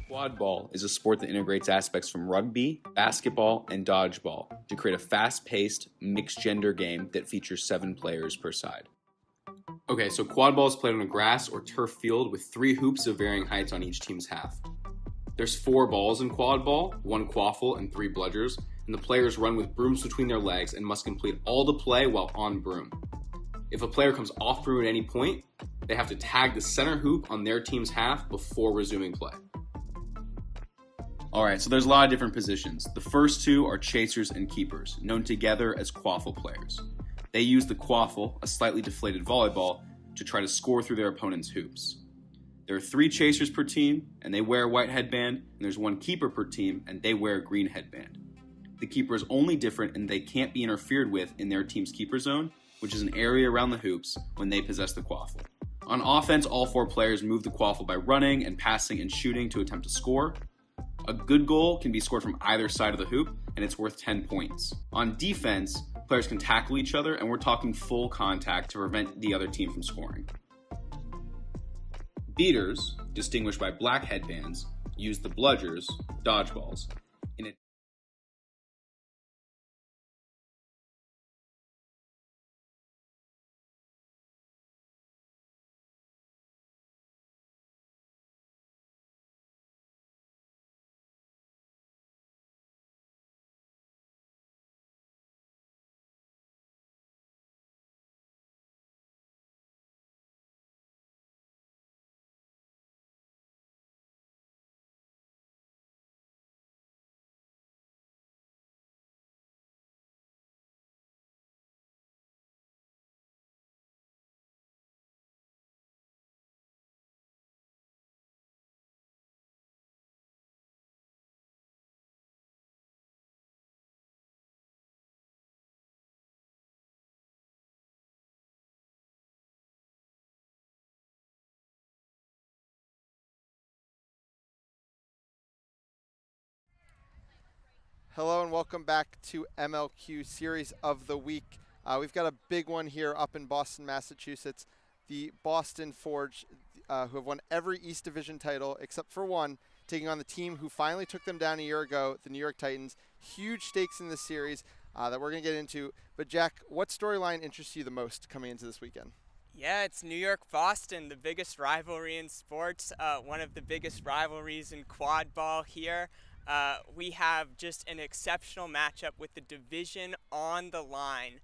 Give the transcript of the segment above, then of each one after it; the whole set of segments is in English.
Quadball is a sport that integrates aspects from rugby, basketball, and dodgeball to create a fast-paced, mixed-gender game that features 7 players per side. Okay, so quadball is played on a grass or turf field with 3 hoops of varying heights on each team's half. There's 4 balls in quadball, 1 quaffle, and 3 bludgers, and the players run with brooms between their legs and must complete all the play while on broom. If a player comes off broom at any point, they have to tag the center hoop on their team's half before resuming play. Alright, so there's a lot of different positions. The first 2 are chasers and keepers, known together as quaffle players. They use the quaffle, a slightly deflated volleyball, to try to score through their opponent's hoops. There are 3 chasers per team, and they wear a white headband, and there's 1 keeper per team, and they wear a green headband. The keeper is only different in they can't be interfered with in their team's keeper zone, which is an area around the hoops when they possess the quaffle. On offense, all 4 players move the quaffle by running and passing and shooting to attempt to score. A good goal can be scored from either side of the hoop, and it's worth 10 points. On defense, players can tackle each other, and we're talking full contact to prevent the other team from scoring. Beaters, distinguished by black headbands, use the bludgers, dodgeballs, in a Hello and welcome back to MLQ Series of the Week. We've got a big one here up in Boston, Massachusetts. The Boston Forge, who have won every East Division title except for one, taking on the team who finally took them down a year ago, the New York Titans. Huge stakes in this series that we're going to get into. But Jack, what storyline interests you the most coming into this weekend? Yeah, it's New York-Boston, the biggest rivalry in sports, one of the biggest rivalries in quad ball here. We have just an exceptional matchup with the division on the line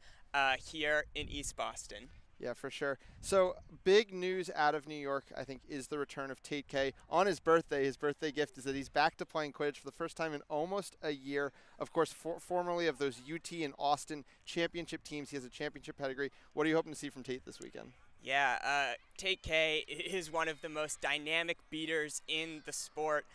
here in East Boston. Yeah, for sure. So big news out of New York, I think, is the return of Tate K. On his birthday gift is that he's back to playing Quidditch for the first time in almost a year. Of course, formerly of those UT and Austin championship teams. He has a championship pedigree. What are you hoping to see from Tate this weekend? Yeah, Tate K is one of the most dynamic beaters in the sport.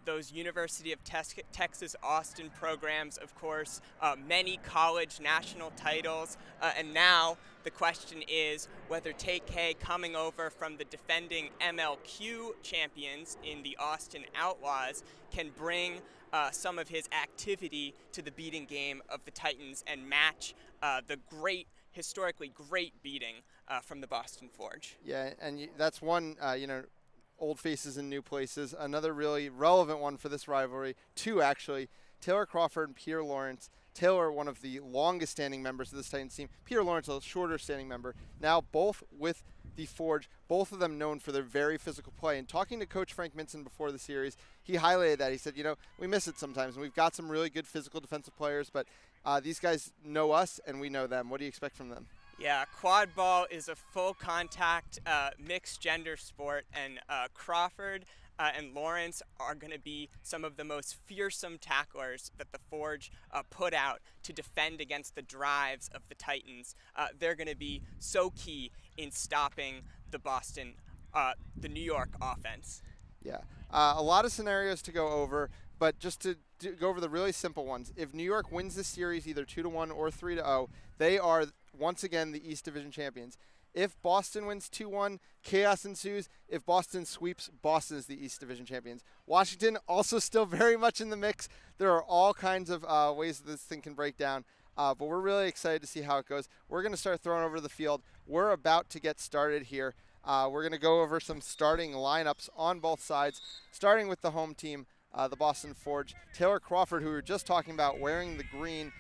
Those University of Texas Austin programs, of course, many college national titles, and now the question is whether Tate K, coming over from the defending MLQ champions in the Austin Outlaws, can bring some of his activity to the beating game of the Titans and match the historically great beating from the Boston Forge. Yeah, and that's one, old faces in new places. Another really relevant one for this rivalry, 2 actually, Taylor Crawford and Peter Lawrence. Taylor, one of the longest standing members of this Titans team. Peter Lawrence, a shorter standing member. Now both with the Forge, both of them known for their very physical play. And talking to Coach Frank Minson before the series, he highlighted that. He said, we miss it sometimes, and we've got some really good physical defensive players, but these guys know us and we know them. What do you expect from them? Yeah, quad ball is a full contact mixed gender sport, and Crawford and Lawrence are going to be some of the most fearsome tacklers that the Forge put out to defend against the drives of the Titans. They're going to be so key in stopping the New York offense. Yeah, a lot of scenarios to go over, but just to go over the really simple ones. If New York wins this series either 2-1 or 3-0, they are once again the East Division champions. If Boston wins 2-1, chaos ensues. If Boston sweeps, Boston is the East Division champions. Washington also still very much in the mix. There are all kinds of ways that this thing can break down, but we're really excited to see how it goes. We're going to start throwing over the field. We're about to get started here. We're going to go over some starting lineups on both sides, starting with the home team, the Boston Forge. Taylor Crawford, who we were just talking about, wearing the green.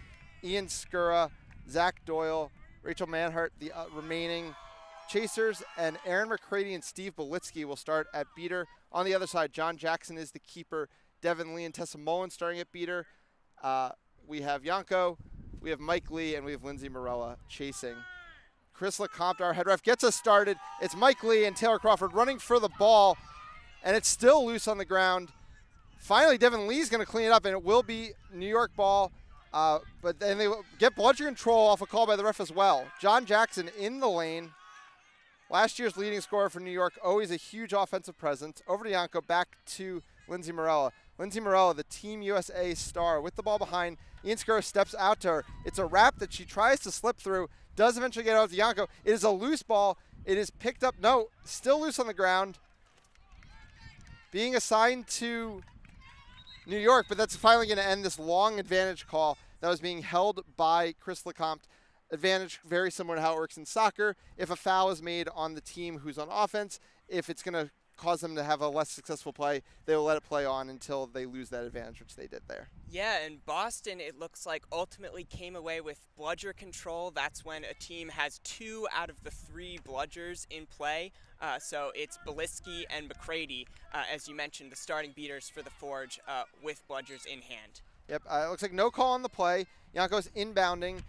Ian Skura, Zach Doyle, Rachel Manhart, the remaining chasers, and Aaron McCready and Steve Belitsky will start at beater. On the other side, John Jackson is the keeper. Devin Lee and Tessa Mullen starting at beater. We have Yanko, we have Mike Lee, and we have Lindsay Morella chasing. Chris LeCompte, our head ref, gets us started. It's Mike Lee and Taylor Crawford running for the ball, and it's still loose on the ground. Finally, Devin Lee's going to clean it up, and it will be New York ball. But then they get bludger control off a call by the ref as well. John Jackson in the lane. Last year's leading scorer for New York, always a huge offensive presence. Over to Yanko, back to Lindsay Morella. Lindsay Morella, the Team USA star, with the ball behind. Ian Skura steps out to her. It's a wrap that she tries to slip through, does eventually get out to Yanko. It is a loose ball. It is picked up. No, still loose on the ground. Being assigned to New York, but that's finally going to end this long advantage call that was being held by Chris LeCompte. Advantage very similar to how it works in soccer. If a foul is made on the team who's on offense, if it's going to cause them to have a less successful play, they will let it play on until they lose that advantage, which they did there. Yeah, and Boston, it looks like, ultimately came away with bludger control. That's when a team has 2 out of the 3 bludgers in play. So it's Belitsky and McCready, as you mentioned, the starting beaters for the Forge with bludgers in hand. Yep, it looks like no call on the play. Yanko's inbounding.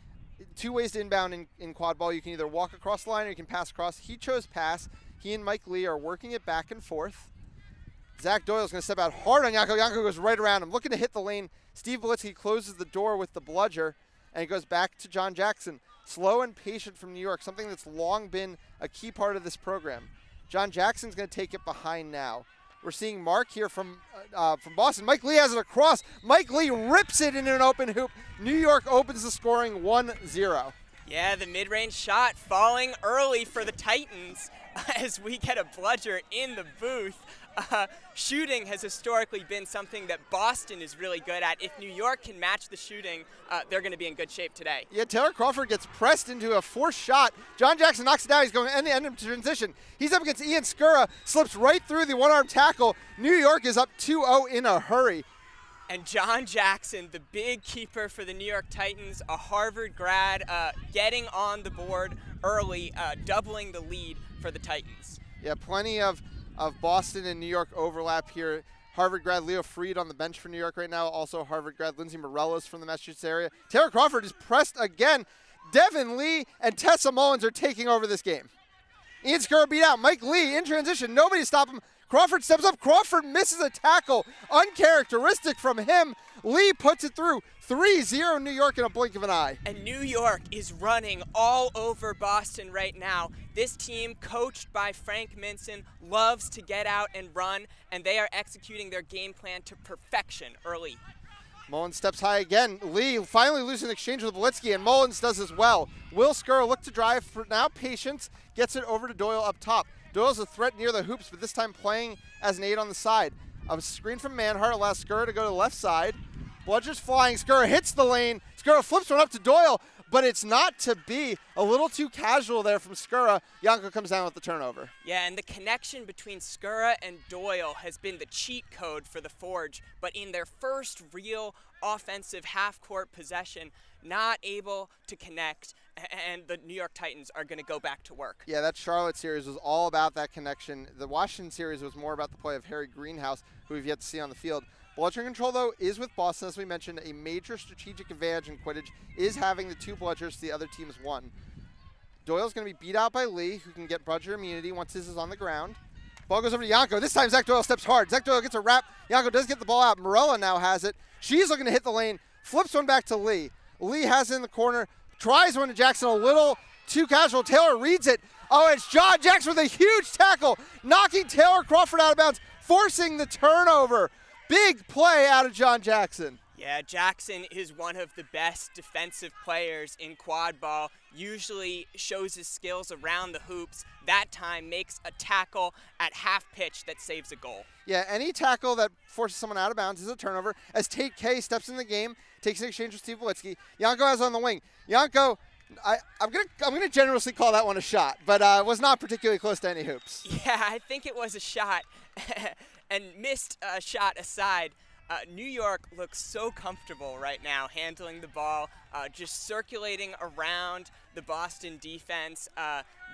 2 ways to inbound in quad ball. You can either walk across the line or you can pass across. He chose pass. He and Mike Lee are working it back and forth. Zach Doyle's going to step out hard on Yanko. Yanko goes right around him, looking to hit the lane. Steve Belitsky closes the door with the bludger, and it goes back to John Jackson. Slow and patient from New York, something that's long been a key part of this program. John Jackson's going to take it behind now. We're seeing Mark here from Boston. Mike Lee has it across. Mike Lee rips it into an open hoop. New York opens the scoring 1-0. Yeah, the mid-range shot falling early for the Titans as we get a bludger in the booth. Shooting has historically been something that Boston is really good at. If New York can match the shooting, they're going to be in good shape today. Yeah, Taylor Crawford gets pressed into a forced shot. John Jackson knocks it down. He's going end-to-end in transition. He's up against Ian Skura, slips right through the one-arm tackle. New York is up 2-0 in a hurry. And John Jackson, the big keeper for the New York Titans, a Harvard grad, getting on the board early, doubling the lead for the Titans. Yeah, plenty of Boston and New York overlap here. Harvard grad Leo Freed on the bench for New York right now. Also Harvard grad Lindsay Morellas from the Massachusetts area. Taylor Crawford is pressed again. Devin Lee and Tessa Mullins are taking over this game. Ian Skura beat out. Mike Lee in transition. Nobody stop him. Crawford steps up. Crawford misses a tackle. Uncharacteristic from him. Lee puts it through. 3-0 New York in a blink of an eye. And New York is running all over Boston right now. This team, coached by Frank Minson, loves to get out and run, and they are executing their game plan to perfection early. Mullins steps high again. Lee finally loses an exchange with Belitsky, and Mullins does as well. Will Skura look to drive for now. Patience gets it over to Doyle up top. Doyle's a threat near the hoops, but this time playing as an 8 on the side. A screen from Manhart allows Skura to go to the left side. Bludger's flying. Skura hits the lane. Skura flips one up to Doyle, but it's not to be. A little too casual there from Skura. Yanko comes down with the turnover. Yeah, and the connection between Skura and Doyle has been the cheat code for the Forge, but in their first real offensive half-court possession, not able to connect, and the New York Titans are going to go back to work. Yeah, that Charlotte series was all about that connection. The Washington series was more about the play of Harry Greenhouse, who we've yet to see on the field. Bludger control, though, is with Boston. As we mentioned, a major strategic advantage in Quidditch is having the 2 bludgers the other team's 1. Doyle's going to be beat out by Lee, who can get bludger immunity once his is on the ground. Ball goes over to Yanko. This time, Zach Doyle steps hard. Zach Doyle gets a wrap. Yanko does get the ball out. Morella now has it. She's looking to hit the lane. Flips one back to Lee. Lee has it in the corner. Tries one to Jackson. A little too casual. Taylor reads it. Oh, it's John Jackson with a huge tackle, knocking Taylor Crawford out of bounds. forcing the turnover. Big play out of John Jackson. Yeah, Jackson is one of the best defensive players in quad ball, usually shows his skills around the hoops. That time makes a tackle at half pitch that saves a goal. Yeah, any tackle that forces someone out of bounds is a turnover. As Tate K steps in the game, takes an exchange with Steve Volitsky. Yanko has on the wing. Yanko, I'm gonna generously call that one a shot, but was not particularly close to any hoops. Yeah, I think it was a shot, and missed a shot aside. New York looks so comfortable right now handling the ball, just circulating around the Boston defense.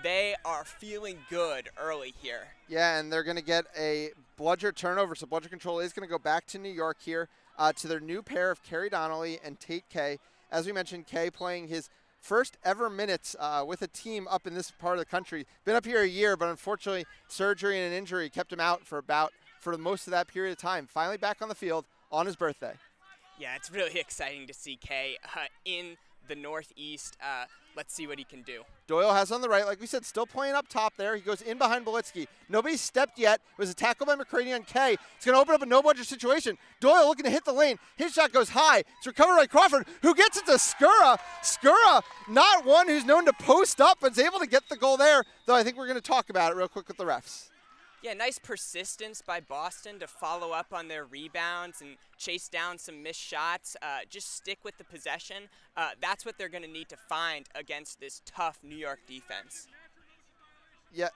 They are feeling good early here. Yeah, and they're going to get a bludger turnover, so bludger control is going to go back to New York here to their new pair of Kerry Donnelly and Tate K. As we mentioned, K playing his first ever minutes with a team up in this part of the country. Been up here a year, but unfortunately surgery and an injury kept him out for most of that period of time. Finally back on the field on his birthday. Yeah, it's really exciting to see Kay in the Northeast. Let's see what he can do. Doyle has on the right, like we said, still playing up top there. He goes in behind Bolitsky. Nobody stepped yet. It was a tackle by McCready on Kay. It's going to open up a no-budget situation. Doyle looking to hit the lane. His shot goes high. It's recovered by Crawford, who gets it to Skura. Skura, not one who's known to post up, but is able to get the goal there, though I think we're going to talk about it real quick with the refs. Yeah, nice persistence by Boston to follow up on their rebounds and chase down some missed shots. Just stick with the possession. That's what they're going to need to find against this tough New York defense. Yeah,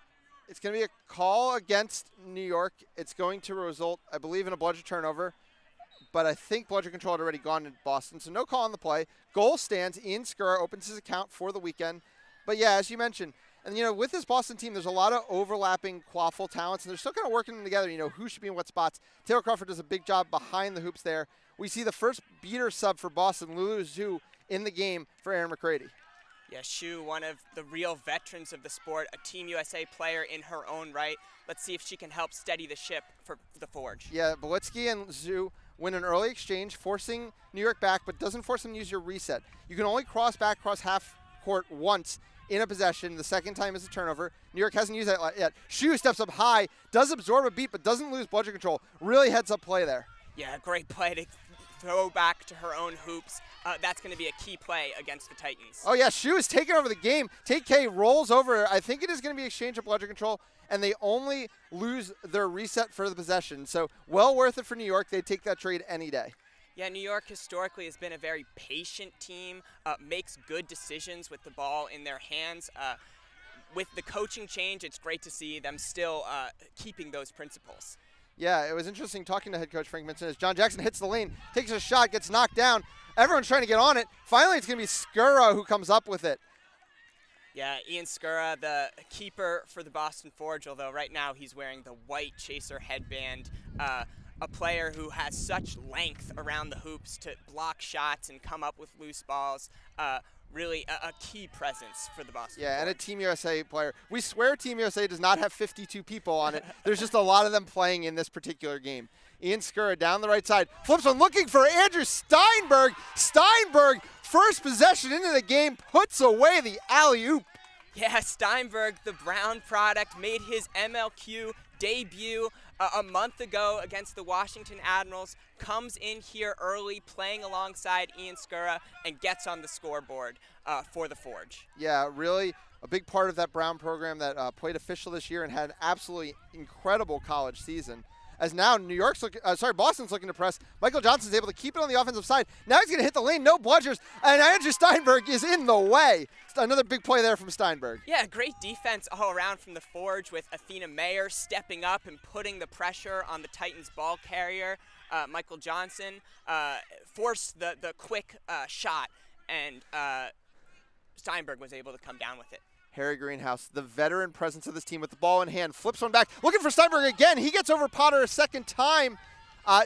it's going to be a call against New York. It's going to result, I believe, in a bludger turnover. But I think bludger control had already gone to Boston, so no call on the play. Goal stands. Ian Skura opens his account for the weekend. But yeah, as you mentioned, and, with this Boston team, there's a lot of overlapping quaffle talents, and they're still kind of working them together, who should be in what spots. Taylor Crawford does a big job behind the hoops there. We see the first beater sub for Boston, Lulu Zhu, in the game for Aaron McCready. Yeah, Shu, one of the real veterans of the sport, a Team USA player in her own right. Let's see if she can help steady the ship for the Forge. Yeah, Bolitsky and Zhu win an early exchange, forcing New York back, but doesn't force them to use your reset. You can only cross back across half court once in a possession. The second time is a turnover. New York hasn't used that yet. Shu steps up high, does absorb a beat, but doesn't lose bludger control. Really heads up play there. Yeah, great play to throw back to her own hoops. That's going to be a key play against the Titans. Oh, yeah, Shu is taking over the game. Tate K rolls over. I think it is going to be exchange of bludger control, and they only lose their reset for the possession. So well worth it for New York. They'd take that trade any day. Yeah, New York historically has been a very patient team, makes good decisions with the ball in their hands. With the coaching change, it's great to see them still keeping those principles. Yeah, it was interesting talking to head coach Frank Minson as John Jackson hits the lane, takes a shot, gets knocked down. Everyone's trying to get on it. Finally, it's going to be Skura who comes up with it. Yeah, Ian Skura, the keeper for the Boston Forge, although right now he's wearing the white chaser headband. A player who has such length around the hoops to block shots and come up with loose balls. Really a key presence for the Boston Forge. And a Team USA player. We swear Team USA does not have 52 people on it. There's just a lot of them playing in this particular game. Ian Skura down the right side. Flips one looking for Andrew Steinberg. Steinberg, first possession into the game, puts away the alley-oop. Yeah, Steinberg, the Brown product, made his MLQ debut a month ago against the Washington Admirals, comes in here early, playing alongside Ian Skura, and gets on the scoreboard for the Forge. Yeah, really a big part of that Brown program that played official this year and had an absolutely incredible college season. As now Boston's looking to press. Michael Johnson's able to keep it on the offensive side. Now he's going to hit the lane, no bludgers, and Andrew Steinberg is in the way. Another big play there from Steinberg. Yeah, great defense all around from the Forge with Athena Mayer stepping up and putting the pressure on the Titans ball carrier. Michael Johnson forced the quick shot, and Steinberg was able to come down with it. Harry Greenhouse, the veteran presence of this team with the ball in hand, flips one back, looking for Steinberg again. He gets over Potter a second time.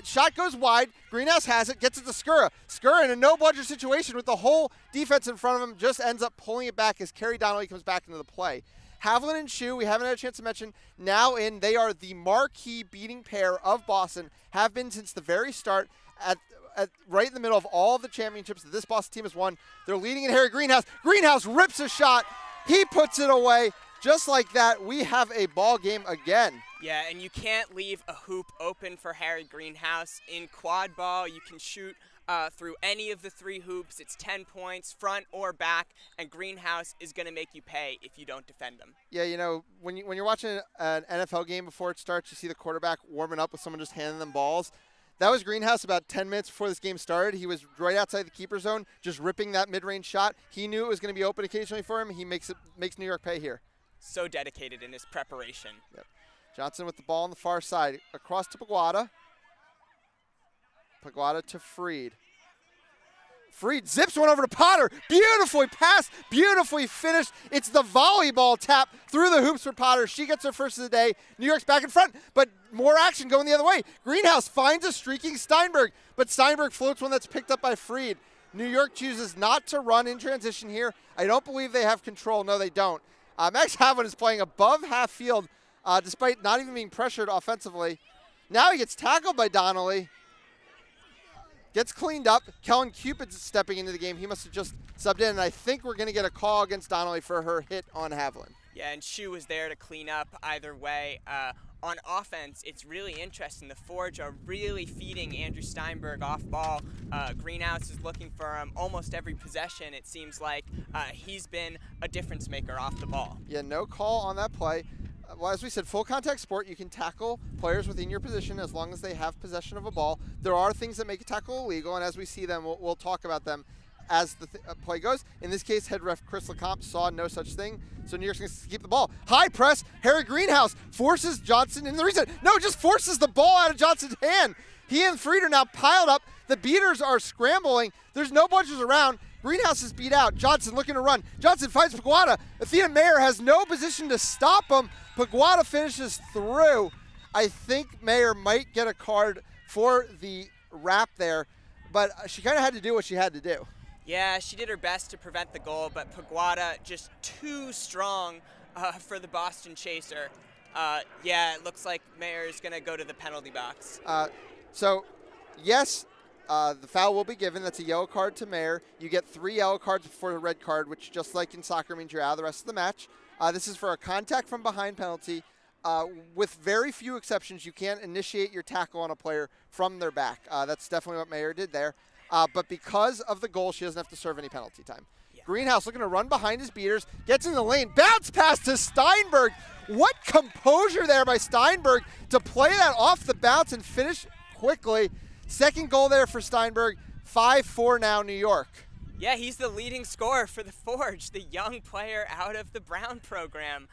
Shot goes wide. Greenhouse has it, gets it to Skura. Skura in a no-bludger situation with the whole defense in front of him, just ends up pulling it back as Kerry Donnelly comes back into the play. Havlin and Shu, we haven't had a chance to mention, now in. They are the marquee beating pair of Boston, have been since the very start at right in the middle of all the championships that this Boston team has won. They're leading in Harry Greenhouse. Greenhouse rips a shot. He puts it away. Just like that, we have a ball game again. Yeah, and you can't leave a hoop open for Harry Greenhouse. In quad ball, you can shoot through any of the 3 hoops. It's 10 points, front or back, and Greenhouse is going to make you pay if you don't defend them. Yeah, you know, when you're watching an NFL game before it starts, you see the quarterback warming up with someone just handing them balls. That was Greenhouse about 10 minutes before this game started. He was right outside the keeper zone, just ripping that mid-range shot. He knew it was going to be open occasionally for him. He makes New York pay here. So dedicated in his preparation. Yep. Johnson with the ball on the far side. Across to Paguada. Paguada to Freed. Freed zips one over to Potter. Beautifully passed, beautifully finished. It's the volleyball tap through the hoops for Potter. She gets her first of the day. New York's back in front, but more action going the other way. Greenhouse finds a streaking Steinberg, but Steinberg floats one that's picked up by Freed. New York chooses not to run in transition here. I don't believe they have control. No, they don't. Max Havlin is playing above half field despite not even being pressured offensively. Now he gets tackled by Donnelly. Gets cleaned up. Kellen Cupid's stepping into the game. He must have just subbed in, and I think we're going to get a call against Donnelly for her hit on Havlin. Yeah, and Shu was there to clean up either way. On offense, it's really interesting. The Forge are really feeding Andrew Steinberg off ball. Greenhouse is looking for him almost every possession. It seems like he's been a difference maker off the ball. Yeah, no call on that play. Well, as we said, full contact sport, you can tackle players within your position as long as they have possession of a ball. There are things that make a tackle illegal, and as we see them, we'll talk about them as the play goes. In this case, head ref Chris Lecomte saw no such thing, so New York's going to keep the ball. High press, Harry Greenhouse forces Johnson in the reset. No, just forces the ball out of Johnson's hand. He and Freed are now piled up. The beaters are scrambling. There's no bunches around. Greenhouse is beat out. Johnson looking to run. Johnson finds Paguada. Athena Mayer has no position to stop him. Paguada finishes through. I think Mayer might get a card for the wrap there, but she kind of had to do what she had to do. Yeah, she did her best to prevent the goal, but Paguada just too strong for the Boston Chaser. Yeah, it looks like Mayer is going to go to the penalty box. Yes, the foul will be given. That's a yellow card to Mayer. You get 3 yellow cards before the red card, which just like in soccer means you're out of the rest of the match. This is for a contact from behind penalty. With very few exceptions, you can't initiate your tackle on a player from their back. That's definitely what Mayer did there. But because of the goal, she doesn't have to serve any penalty time. Yeah. Greenhouse looking to run behind his beaters, gets in the lane, bounce pass to Steinberg. What composure there by Steinberg to play that off the bounce and finish quickly. Second goal there for Steinberg, 5-4 now New York. Yeah, he's the leading scorer for the Forge, the young player out of the Brown program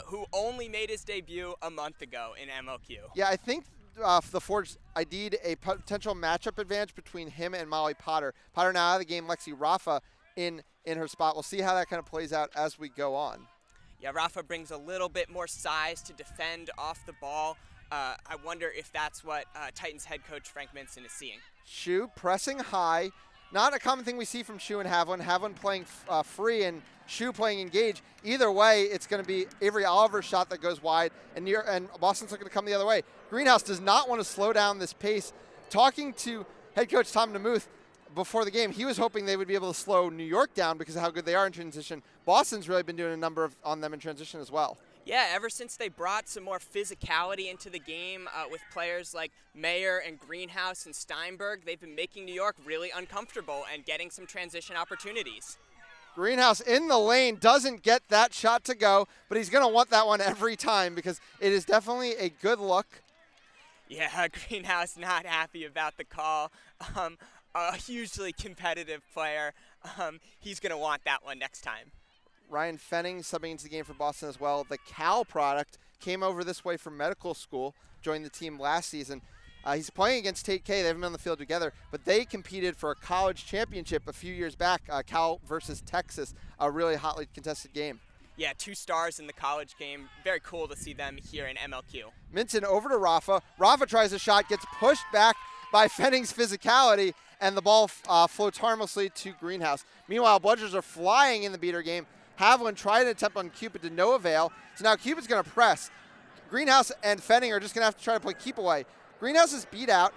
who only made his debut a month ago in MLQ. Yeah, I think the Forge, I need a potential matchup advantage between him and Molly Potter. Potter now out of the game, Lexi Rafa in her spot. We'll see how that kind of plays out as we go on. Yeah, Rafa brings a little bit more size to defend off the ball. I wonder if that's what Titans head coach Frank Minson is seeing. Shu pressing high. Not a common thing we see from Shu and Havlin. Havlin playing free and Shu playing engage. Either way, it's going to be Avery Oliver's shot that goes wide, and Boston's looking to come the other way. Greenhouse does not want to slow down this pace. Talking to head coach Tom DeMuth before the game, he was hoping they would be able to slow New York down because of how good they are in transition. Boston's really been doing a number on them in transition as well. Yeah, ever since they brought some more physicality into the game with players like Mayer and Greenhouse and Steinberg, they've been making New York really uncomfortable and getting some transition opportunities. Greenhouse in the lane, doesn't get that shot to go, but he's going to want that one every time because it is definitely a good look. Yeah, Greenhouse not happy about the call. A hugely competitive player. He's going to want that one next time. Ryan Fenning subbing into the game for Boston as well. The Cal product came over this way from medical school, joined the team last season. He's playing against Tate K. They haven't been on the field together, but they competed for a college championship a few years back, Cal versus Texas, a really hotly contested game. Yeah, 2 stars in the college game. Very cool to see them here in MLQ. Minton over to Rafa. Rafa tries a shot, gets pushed back by Fenning's physicality, and the ball floats harmlessly to Greenhouse. Meanwhile, Bludgers are flying in the beater game. Havlin tried an attempt on Cupid to no avail, so now Cupid's going to press. Greenhouse and Fenning are just going to have to try to play keep away. Greenhouse is beat out.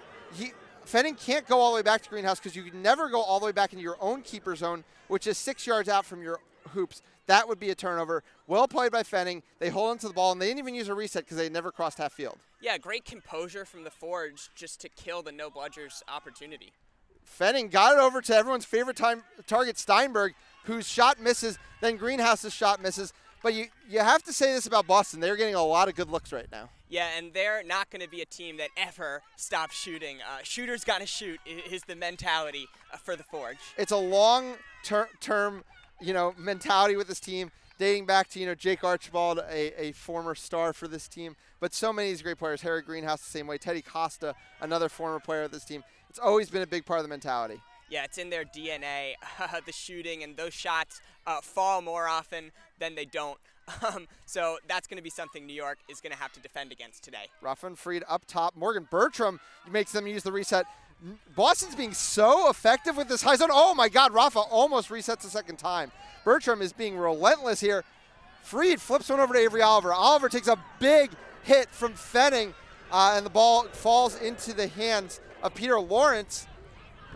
Fenning can't go all the way back to Greenhouse because you can never go all the way back into your own keeper zone, which is 6 yards out from your hoops. That would be a turnover. Well played by Fenning. They hold onto the ball, and they didn't even use a reset because they never crossed half field. Yeah, great composure from the Forge just to kill the no bludgers opportunity. Fenning got it over to everyone's favorite target, Steinberg, whose shot misses, then Greenhouse's shot misses. But you have to say this about Boston. They're getting a lot of good looks right now. Yeah, and they're not going to be a team that ever stops shooting. Shooters got to shoot is the mentality for the Forge. It's a long-term, mentality with this team, dating back to, Jake Archibald, a former star for this team. But so many of these great players, Harry Greenhouse the same way, Teddy Costa, another former player of this team. It's always been a big part of the mentality. Yeah, it's in their DNA, the shooting, and those shots fall more often than they don't. So that's going to be something New York is going to have to defend against today. Rafa and Fried up top. Morgan Bertram makes them use the reset. Boston's being so effective with this high zone. Oh, my God, Rafa almost resets a second time. Bertram is being relentless here. Fried flips one over to Avery Oliver. Oliver takes a big hit from Fenning, and the ball falls into the hands of Peter Lawrence.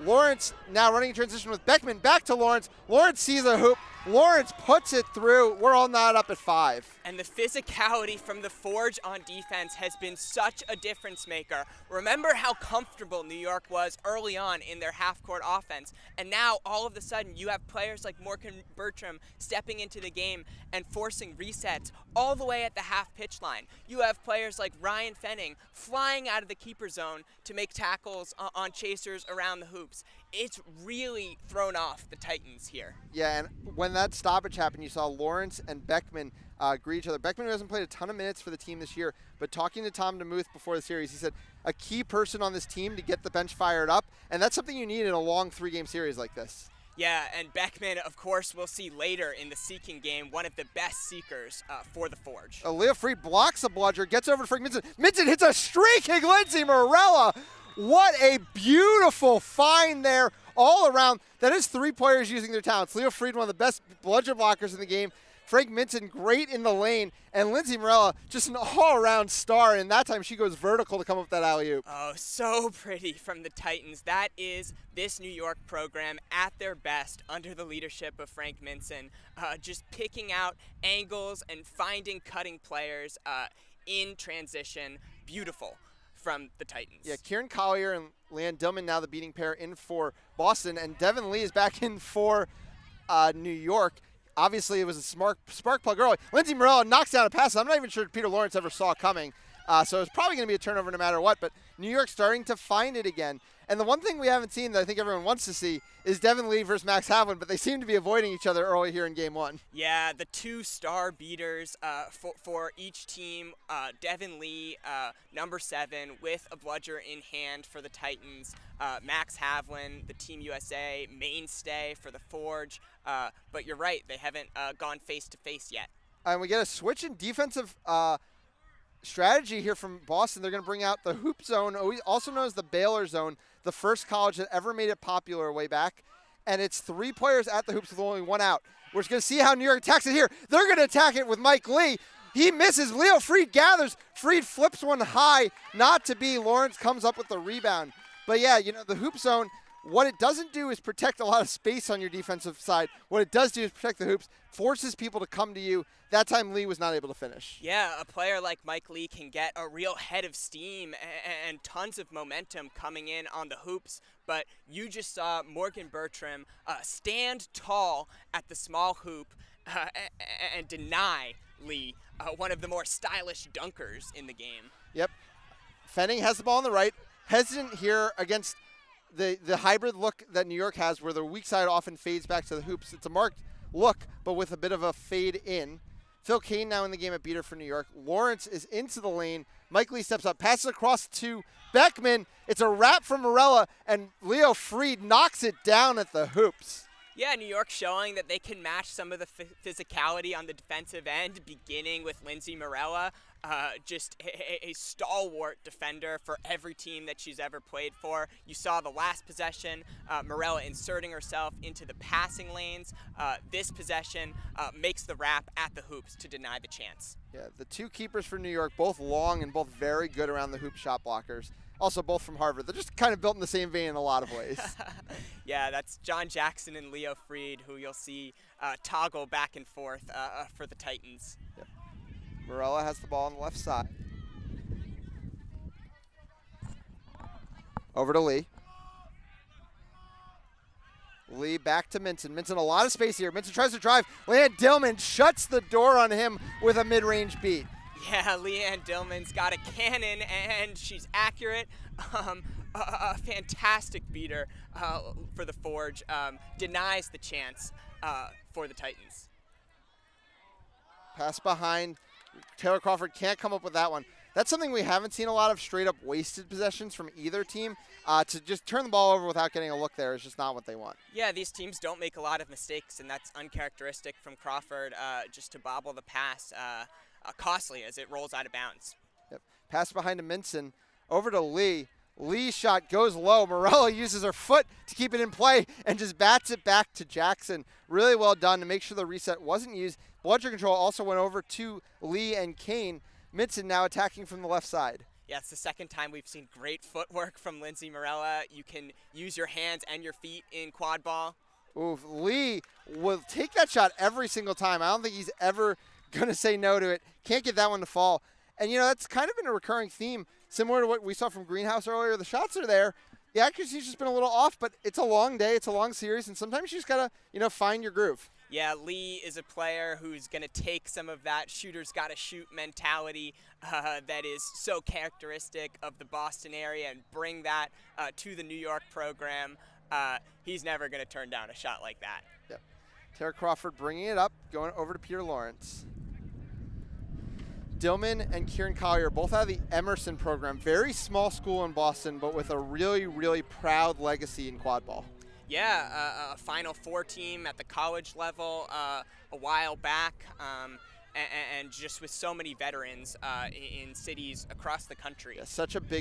Lawrence now running in transition with Beckman. Back to Lawrence. Lawrence sees a hoop. Lawrence puts it through. We're all not up at 5. And the physicality from the Forge on defense has been such a difference maker. Remember how comfortable New York was early on in their half-court offense. And now, all of a sudden, you have players like Morgan Bertram stepping into the game and forcing resets all the way at the half-pitch line. You have players like Ryan Fenning flying out of the keeper zone to make tackles on chasers around the hoops. It's really thrown off the Titans here. Yeah, and when that stoppage happened, you saw Lawrence and Beckman greet each other. Beckman, who hasn't played a ton of minutes for the team this year, but talking to Tom DeMuth before the series, he said a key person on this team to get the bench fired up, and that's something you need in a long 3-game series like this. Yeah, and Beckman, of course, we'll see later in the seeking game, one of the best seekers for the Forge. Leo Fried blocks a bludger, gets over to Frank Minson. Minson hits a streaking Lindsey Morella. What a beautiful find there all around. That is 3 players using their talents. Leo Fried, one of the best bludger blockers in the game. Frank Minson, great in the lane. And Lindsey Morella, just an all-around star. And that time she goes vertical to come up that alley-oop. Oh, so pretty from the Titans. That is this New York program at their best under the leadership of Frank Minson. Just picking out angles and finding cutting players in transition. Beautiful from the Titans. Yeah, Kieran Collier and Leanne Dillman now the beating pair in for Boston, and Devin Lee is back in for New York. Obviously, it was a spark plug early. Lindsey Morella knocks down a pass I'm not even sure Peter Lawrence ever saw coming, so it's probably going to be a turnover no matter what, but New York's starting to find it again. And the one thing we haven't seen that I think everyone wants to see is Devin Lee versus Max Havlin, but they seem to be avoiding each other early here in Game 1. Yeah, the 2 star beaters for each team. Devin Lee, number 7, with a bludger in hand for the Titans. Max Havlin, the Team USA mainstay for the Forge. But you're right, they haven't gone face-to-face yet. And we get a switch in defensive strategy here from Boston. They're going to bring out the hoop zone, also known as the Baylor zone, the first college that ever made it popular way back. And it's 3 players at the hoops with only 1 out. We're just going to see how New York attacks it here. They're going to attack it with Mike Lee. He misses. Leo Fried gathers. Fried flips one high. Not to be. Lawrence comes up with the rebound. But yeah, the hoop zone, what it doesn't do is protect a lot of space on your defensive side. What it does do is protect the hoops, forces people to come to you. That time Lee was not able to finish. Yeah, a player like Mike Lee can get a real head of steam and tons of momentum coming in on the hoops. But you just saw Morgan Bertram stand tall at the small hoop and deny Lee, one of the more stylish dunkers in the game. Yep. Fenning has the ball on the right. Hesitant here against the hybrid look that New York has where the weak side often fades back to the hoops. It's a marked look, but with a bit of a fade in. Phil Kane now in the game at beater for New York. Lawrence is into the lane. Mike Lee steps up, passes across to Beckman. It's a wrap from Morella, and Leo Fried knocks it down at the hoops. Yeah, New York showing that they can match some of the physicality on the defensive end, beginning with Lindsey Morella. just a stalwart defender for every team that she's ever played for. You saw the last possession, Morella inserting herself into the passing lanes. This possession makes the wrap at the hoops to deny the chance. Yeah, the two keepers for New York, both long and both very good around the hoop shot blockers. Also both from Harvard. They're just kind of built in the same vein in a lot of ways. Yeah, that's John Jackson and Leo Freed, who you'll see toggle back and forth for the Titans. Yep. Morella has the ball on the left side. Over to Lee. Lee back to Minton. Minton, a lot of space here. Minton tries to drive. Leanne Dillman shuts the door on him with a mid-range beat. Yeah, Leanne Dillman's got a cannon, and she's accurate. A fantastic beater for the Forge. Denies the chance for the Titans. Pass behind. Taylor Crawford can't come up with that one. That's something we haven't seen a lot of, straight up wasted possessions from either team. To just turn the ball over without getting a look there is just not what they want. Yeah, these teams don't make a lot of mistakes, and that's uncharacteristic from Crawford, just to bobble the pass costly as it rolls out of bounds. Yep. Pass behind to Minson. Over to Lee. Lee's shot goes low. Morella uses her foot to keep it in play and just bats it back to Jackson. Really well done to make sure the reset wasn't used. Bludger control also went over to Lee and Kane. Minson now attacking from the left side. Yeah, it's the second time we've seen great footwork from Lindsay Morella. You can use your hands and your feet in quad ball. Ooh, Lee will take that shot every single time. I don't think he's ever going to say no to it. Can't get that one to fall. And, you know, that's kind of been a recurring theme, similar to what we saw from Greenhouse earlier. The shots are there. The accuracy's just been a little off, but it's a long day. It's a long series, and sometimes you just got to, you know, find your groove. Yeah, Lee is a player who's going to take some of that shooter's got to shoot mentality that is so characteristic of the Boston area and bring that to the New York program. He's never going to turn down a shot like that. Yep. Tara Crawford bringing it up, going over to Peter Lawrence. Dillman and Kieran Collier, both out of the Emerson program. Very small school in Boston, but with a really, really proud legacy in quad ball. Yeah, a Final Four team at the college level a while back, and just with so many veterans in cities across the country. Yeah, such a big